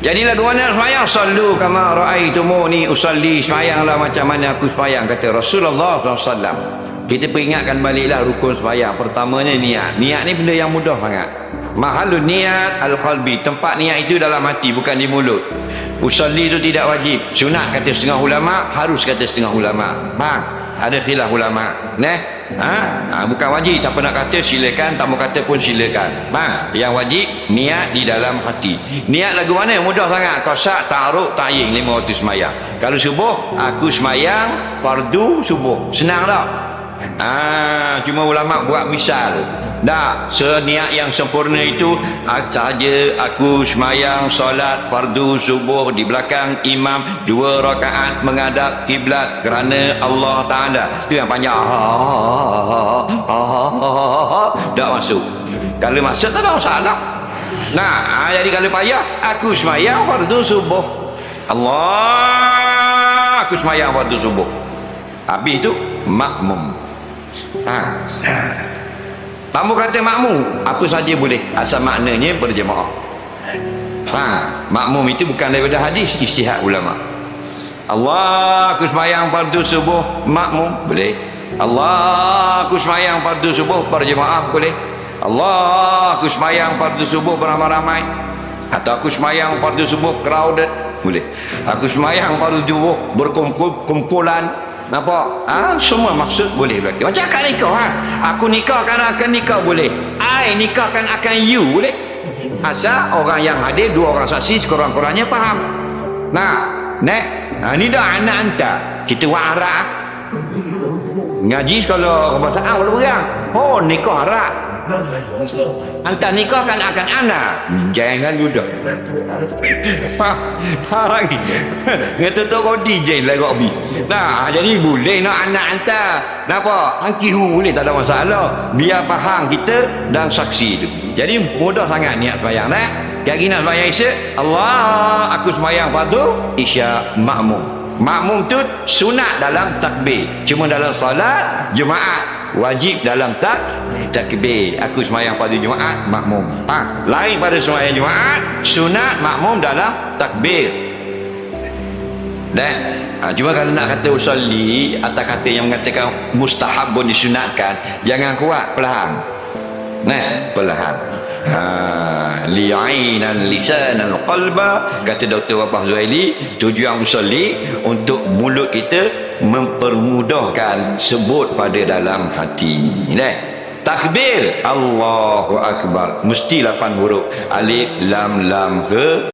Jadi lagu mana sembahyang? Sallu kama ra'aitumuni usalli. Sembahyanglah macam mana aku sembahyang, kata Rasulullah SAW. Kita peringatkan baliklah rukun sembahyang. Pertamanya niat. Niat ni benda yang mudah sangat. Mahalun niat al-qalbi. Tempat niat itu dalam hati, bukan di mulut. Usalli itu tidak wajib. Sunat kata setengah ulama, harus kata setengah ulama. Faham? Ada khilaf ulama. Bukan wajib. Siapa nak kata silakan, tak mau kata pun silakan. Faham? Yang wajib niat di dalam hati. Niat lagu mana? Mudah sangat. Qasak, ta'aruk, ta'yin, 5 waktu sembahyang. Kalau subuh, aku sembahyang fardu subuh. Senang tak? Cuma ulama buat misal. Tak, seniat yang sempurna itu sahaja aku sembahyang solat fardu subuh di belakang imam 2 rakaat menghadap kiblat kerana Allah Ta'ala. Itu yang panjang. Tak masuk. Kalau masuk tak ada masalah. Nah, jadi kalau payah, aku sembahyang fardu subuh. Allah, aku sembahyang fardu subuh. Habis itu makmum. Kamu kata makmum, apa saja boleh, asal maknanya berjemaah. Makmum itu bukan daripada hadis, ijtihad ulama. Allah, aku sembahyang fardu subuh, makmum boleh. Allah, aku sembahyang fardu subuh berjemaah boleh. Allah, aku sembahyang fardu subuh beramai-ramai, atau aku sembahyang fardu subuh crowded boleh. Aku sembahyang fardu subuh berkumpulan. Nampak? Semua maksud boleh berlaku. Macam akad nikah. Aku nikahkan akan nikah boleh. I nikahkan akan you boleh. Asal orang yang hadir 2 orang saksi sekurang-kurangnya faham. Ni dah anak anta. Kita buat arak. Ngaji sekolah kebangsaan boleh berang. Nikah arak. Anta nikahkan akan anak. Jangan ludah. Lagi. Ngata tu kau DJ lah kau bi. Jadi boleh nak anak anta. Kenapa? Angkihu boleh, tak ada masalah. Biar faham kita dan saksi itu. Jadi mudah sangat niat sembahyang. Keyakinan sembahyang Isya, Allah, aku sembahyang fardu Isya makmum. Makmum tu sunat dalam takbir. Cuma dalam solat Jumaat wajib dalam takbir. Aku sembahyang pada Jumaat makmum. Lain pada sembahyang Jumaat, sunat makmum dalam takbir. Dan cuma kalau nak kata usalli, atau kata yang mengatakan mustahab pun disunatkan, jangan kuat, perlahan. Perlahan. Li'ainan lisanan qalba, kata Dr. Wabah Zuhaili, tujuan usalli untuk mulut kita mempermudahkan sebut pada dalam hati. Takbir Allahu Akbar mesti 8 huruf, alif lam lam he